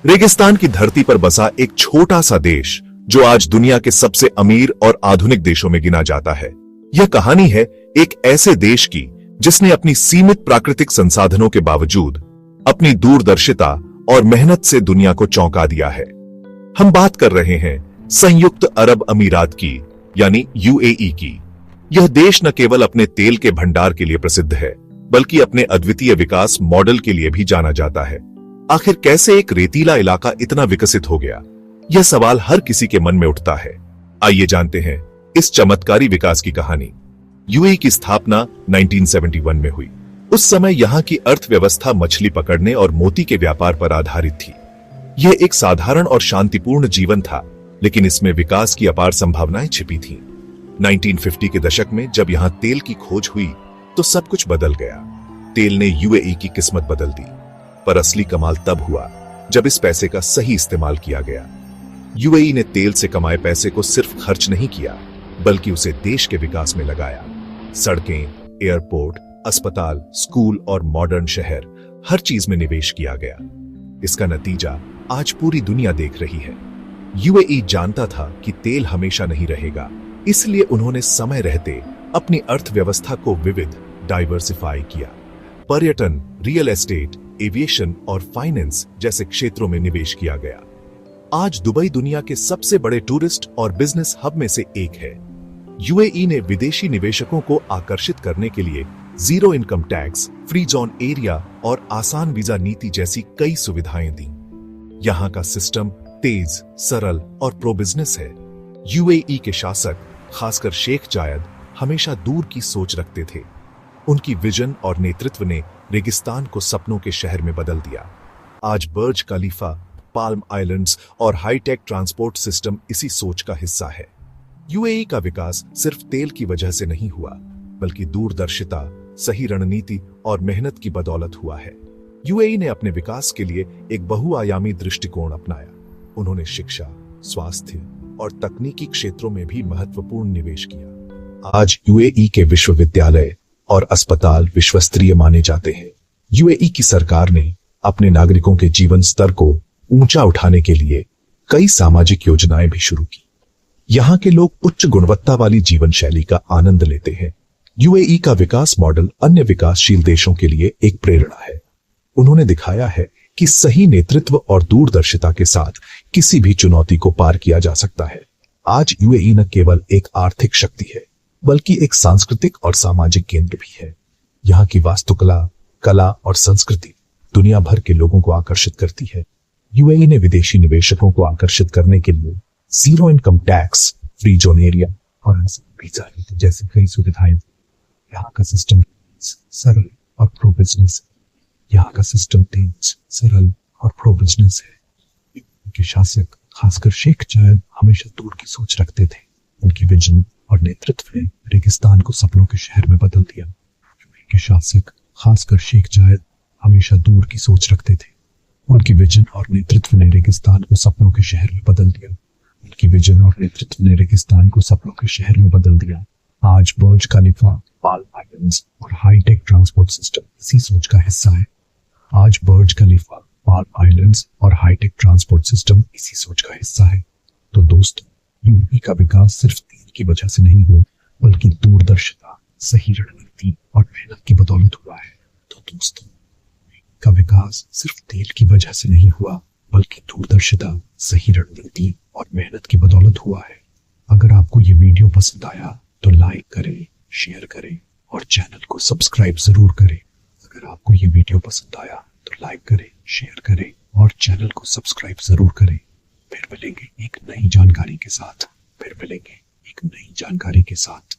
रेगिस्तान की धरती पर बसा एक छोटा सा देश जो आज दुनिया के सबसे अमीर और आधुनिक देशों में गिना जाता है। यह कहानी है एक ऐसे देश की जिसने अपनी सीमित प्राकृतिक संसाधनों के बावजूद अपनी दूरदर्शिता और मेहनत से दुनिया को चौंका दिया है। हम बात कर रहे हैं संयुक्त अरब अमीरात की, यानी यूएई की। यह देश न केवल अपने तेल के भंडार के लिए प्रसिद्ध है, बल्कि अपने अद्वितीय विकास मॉडल के लिए भी जाना जाता है। आखिर कैसे एक रेतीला इलाका इतना विकसित हो गया? यह सवाल हर किसी के मन में उठता है। आइए जानते हैं इस चमत्कारी विकास की कहानी। यूएई की स्थापना 1971 में हुई। उस समय यहाँ की अर्थव्यवस्था मछली पकड़ने और मोती के व्यापार पर आधारित थी। यह एक साधारण और शांतिपूर्ण जीवन था, लेकिन इसमें विकास की अपार संभावनाएं छिपी थीं। 1950 के दशक में जब यहाँ तेल की खोज हुई तो सब कुछ बदल गया। तेल ने यूएई की किस्मत बदल दी, पर असली कमाल तब हुआ जब इस पैसे का सही इस्तेमाल किया गया। यूएई ने तेल से कमाए पैसे को सिर्फ खर्च नहीं किया, बल्कि उसे देश के विकास में लगाया। सड़कें, एयरपोर्ट, अस्पताल, स्कूल और मॉडर्न शहर, हर चीज में निवेश किया गया। इसका नतीजा आज पूरी दुनिया देख रही है। यूएई जानता था कि तेल हमेशा नहीं रहेगा, इसलिए उन्होंने समय रहते अपनी अर्थव्यवस्था को विविध, डाइवर्सिफाई किया। पर्यटन, रियल एस्टेट, एविएशन और फाइनेंस जैसे क्षेत्रों में निवेश किया गया। आज दुबई दुनिया के सबसे बड़े टूरिस्ट और बिजनेस हब में से एक है। यूएई ने विदेशी निवेशकों को आकर्षित करने के लिए zero income tax, free zone area और आसान वीजा नीति जैसी कई सुविधाएं दी। यहाँ का सिस्टम तेज, सरल और प्रो बिजनेस है। यूएई के शासक, खासकर शेख जायद, हमेशा दूर की सोच रखते थे। उनकी विजन और नेतृत्व ने रेगिस्तान को सपनों के शहर में बदल दिया। आज बर्ज खलीफा, पाल्म आइलैंड्स और हाईटेक ट्रांसपोर्ट सिस्टम इसी सोच का हिस्सा है। यूएई का विकास सिर्फ तेल की वजह से नहीं हुआ, बल्कि दूरदर्शिता, सही रणनीति और मेहनत की बदौलत हुआ है। यूएई ने अपने विकास के लिए एक बहुआयामी दृष्टिकोण अपनाया। उन्होंने शिक्षा, स्वास्थ्य और तकनीकी क्षेत्रों में भी महत्वपूर्ण निवेश किया। आज यूएई के विश्वविद्यालय और अस्पताल विश्वस्तरीय माने जाते हैं। यूएई की सरकार ने अपने नागरिकों के जीवन स्तर को ऊंचा उठाने के लिए कई सामाजिक योजनाएं भी शुरू की। यहाँ के लोग उच्च गुणवत्ता वाली जीवन शैली का आनंद लेते हैं। यूएई का विकास मॉडल अन्य विकासशील देशों के लिए एक प्रेरणा है। उन्होंने दिखाया है कि सही नेतृत्व और दूरदर्शिता के साथ किसी भी चुनौती को पार किया जा सकता है। आज यूएई न केवल एक आर्थिक शक्ति है, बल्कि एक सांस्कृतिक और सामाजिक केंद्र भी है। यहाँ की वास्तुकला, कला और संस्कृति दुनिया भर के लोगों को आकर्षित करती है। यूएई ने विदेशी निवेशकों को आकर्षित करने के लिए zero income tax, free zone area और वीजा नीति जैसी कई सुविधाएं। यहाँ का सिस्टम सरल और प्रो बिजनेस है। यहाँ का सिस्टम तेज, सरल और प्रो बिजनेस है। उनके शासक, खासकर शेख जायद, हमेशा दूर की सोच रखते थे। उनकी विजन और नेतृत्व ने रेगिस्तान को सपनों के शहर में बदल दिया। उनके शासक, खासकर शेख जायद, हमेशा दूर की सोच रखते थे। उनकी विजन और नेतृत्व ने रेगिस्तान को सपनों के शहर में बदल दिया। उनकी विजन और नेतृत्व ने रेगिस्तान को सपनों के शहर में बदल दिया। आज बर्ज खलीफा, पाल्म आइलैंड्स और हाईटेक ट्रांसपोर्ट सिस्टम इसी सोच का हिस्सा है। आज बर्ज खलीफा, पाल्म आइलैंड्स और हाईटेक ट्रांसपोर्ट सिस्टम इसी सोच का हिस्सा है। तो दोस्तों, यूएई का विकास सिर्फ तेल की वजह से नहीं हुआ, बल्कि दूरदर्शिता, सही रणनीति और मेहनत की बदौलत हुआ है। तो दोस्तों, का विकास सिर्फ तेल की वजह से नहीं हुआ, बल्कि दूरदर्शिता, सही रणनीति और मेहनत की बदौलत हुआ है। अगर आपको ये वीडियो पसंद आया तो लाइक करें, शेयर करें और चैनल को सब्सक्राइब जरूर करें। अगर आपको ये वीडियो पसंद आया तो लाइक करें, शेयर करें और चैनल को सब्सक्राइब जरूर करें। फिर मिलेंगे एक नई जानकारी के साथ।